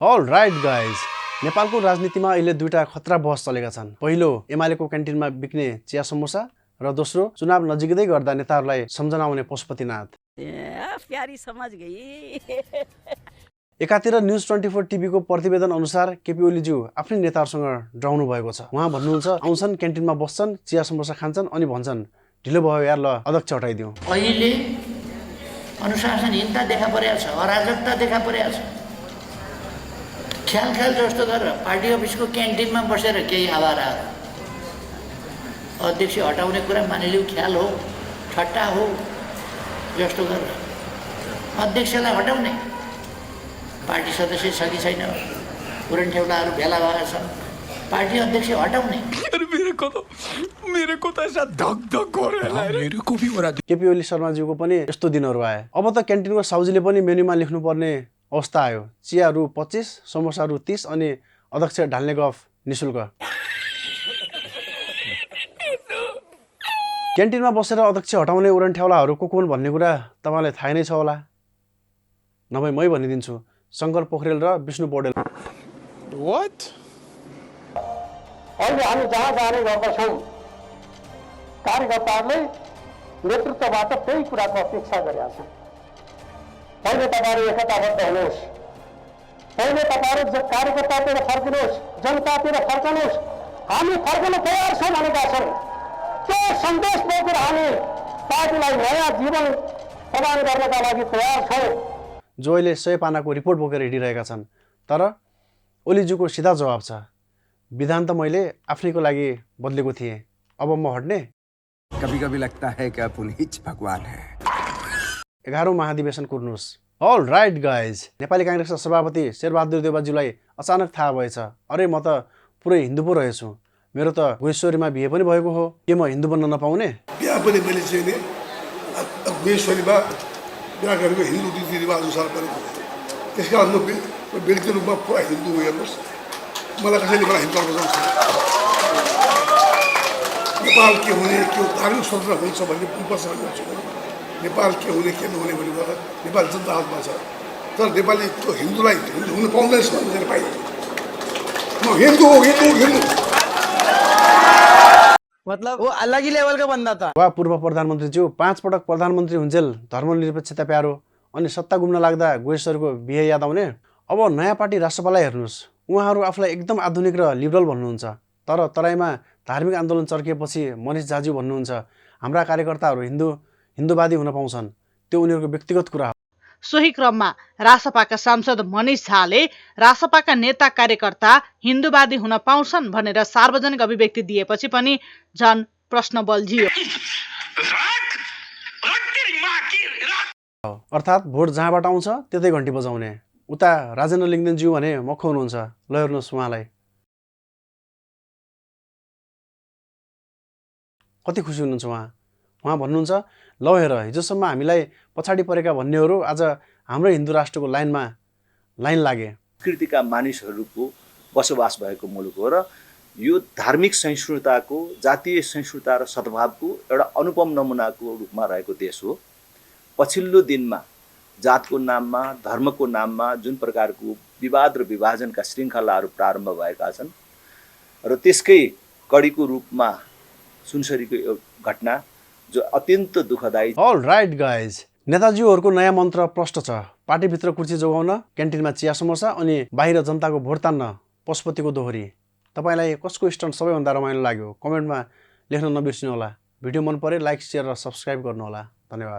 All right guys, नेपालको राजनीतिमा अहिले दुईटा खतरा बहस चलेका छन्। पहिलो एमालेको क्यान्टिनमा बिक्ने चिया समोसा र दोस्रो चुनाव नजिकै गर्दा नेताहरूलाई सम्झना आउने पशुपतिनाथ। प्यारी समझ गई। एकातिर न्यूज 24 टिभीको प्रतिवेदन अनुसार केपी ओलीज्यू आफ्नै नेताहरूसँग डराउनु भएको छ। उहाँ भन्नुहुन्छ आउँछन् क्यान्टिनमा बस्छन् चिया समोसा खान्छन् अनि भन्छन् ढिलो भयो यार ल अध्यक्ष हटाइदिउँ। अहिले अनुशासनहीनता देखा परेको छ, अराजकता देखा परेको छ। ख्याल जस्तो गरेर पार्टी अफिसको क्यान्टिनमा बसेर केही आवाराहरू अध्यक्ष हटाउने कुरा मानिलिउँ ख्याल हो, ठट्टा हो जस्तो गरेर अध्यक्षलाई हटाउने। पार्टी सदस्य छ कि छैन, उरनठेउलाहरू भेला भएका छन्, पार्टी अध्यक्ष हटाउने। मेरे को तो ऐसा धक धक हो रहा है, मेरे को भी हो रहा है। केपी ओली शर्माज्यूको पनि यस्तो दिनहरू आए। अब त क्यान्टिनको साउजीले पनि मेन्युमा लेख्नुपर्ने अवस्था आयो। चिया रु 25, समोसा रु 30 अनि अध्यक्ष ढाल्ने गफ निशुल्क। क्यान्टिनमा बसेर अध्यक्ष हटाउने उरनठेउलाहरू को हुन् भन्ने कुरा तपाईँलाई थाहै नै छ होला। नभए मै भनिदिन्छु, शङ्कर पोखरेल र विष्णु पौडेल। What? अहिले हामी जहाँ जाने गर्दछौँ कार्यकर्ताहरूले नेतृत्वबाट त्यही कुराको अपेक्षा गरेका छन्। पहिले तपाईँहरू एकताबद्ध हुनुहोस्, पहिले तपाईँहरू कार्यकर्तातिर फर्किनुहोस्, जनतातिर फर्कनुहोस्। हामी फर्कन तयार छौँ भनेका छौँ। त्यो सन्देश बोकेर हामी पार्टीलाई नयाँ जीवन प्रदान गर्नका लागि तयार छौँ। जो अहिले 100 पानाको रिपोर्ट बोकेर हिँडिरहेका छन्। तर ओलीज्यूको सिधा जवाब छ, विधान त मैले आफ्नैको लागि बदलेको थिएँ, अब म हट्ने। कभी कभी लगता है कि आप उन्हीं भगवान है। 11औं महाधिवेशन कुर्नुहोस्। अल राइट गाइज, नेपाली काङ्ग्रेसका सभापति शेरबहादुर देउवाज्यूलाई अचानक थाहा भएछ, अरे म त पुरै हिन्दू पो रहेछु, मेरो त गुहेश्वरीमा बिहे पनि भएको हो, के म हिन्दू बन्न नपाउने? बिहा पनि मैले चाहिँ नि गुहेश्वरीमा बिहा गरेको हिन्दू रीतिरिवाज अनुसार गरेको। त्यस कारण म व्यक्ति रूपमा पुरा हिन्दू हो। हेर्नुहोस्, मलाई कसैले मलाई हिन्दू बनाउन सक्छ? नेपाल के हुने, के धार्मिक स्वतन्त्र हुन्छ भन्ने पर्छ भन्छु। नेपाल के हुने के नहुने भन्ने कुरा नेपाल जनता हातमा छ। तर नेपाली त्यो हिन्दूलाई हिन्दू हुन पाउँदैन भन्ने पाइन्छ। म हिन्दू हो, हिन्दू मतलब वो अलग ही लेवल का बंदा था। वा पूर्व प्रधानमन्त्रीज्यू 5 पटक प्रधानमन्त्री हुन्जेल धर्मनिरपेक्षता प्यारो अनि सत्ता गुम्न लाग्दा गुहेश्वरको बिहे याद आउने। अब नयाँ पार्टी राष्ट्रपालाई हेर्नुहोस्, उहाँहरू आफूलाई एकदम आधुनिक र लिबरल भन्नुहुन्छ, तर तराईमा धार्मिक आन्दोलन चर्किएपछि मनिष झाज्यू भन्नुहुन्छ हाम्रा कार्यकर्ताहरू हिन्दूवादी हुन पाउँछन्, त्यो उनीहरूको व्यक्तिगत कुरा हो। सोही क्रममा रासपाका सांसद मनिष झाले रासपाका नेता कार्यकर्ता हिन्दूवादी हुन पाउँछन् भनेर सार्वजनिक अभिव्यक्ति दिएपछि पनि झन प्रश्न बल्झियो। अर्थात् भोट जहाँबाट आउँछ त्यतै घन्टी बजाउने। उता राजेन्द्र लिङ्गदेनज्यू भने मख हुनुहुन्छ, ल हेर्नुहोस् उहाँलाई कति खुसी हुनुहुन्छ। उहाँ भन्नुहुन्छ ल हेर, हिजोसम्म हामीलाई पछाडि परेका भन्नेहरू आज हाम्रो हिन्दू राष्ट्रको लाइन लागे। संस्कृतिका मानिसहरूको बसोबास भएको मुलुक हो र यो धार्मिक सहिष्णुताको, जातीय सहिष्णुता र सद्भावको एउटा अनुपम नमुनाको रूपमा रहेको देश हो। पछिल्लो दिनमा जातको नाममा, धर्मको नाममा जुन प्रकारको विवाद र विभाजनका श्रृङ्खलाहरू प्रारम्भ भएका छन् र त्यसकै कडीको रूपमा सुनसरीको यो घटना जो अत्यन्त दुःखदायी। अल राइट गाइज, नेताजीहरूको नयाँ मन्त्र प्रष्ट छ, पार्टीभित्र कुर्सी जोगाउन, क्यान्टिनमा चिया समोसा अनि बाहिर जनताको भोट तान्न पशुपतिको दोहोरी। तपाईँलाई कसको स्टन्ट सबैभन्दा रमाइलो लाग्यो कमेन्टमा लेख्न नबिर्सिनु होला। भिडियो मन परे लाइक, सेयर र सब्सक्राइब गर्नुहोला। धन्यवाद।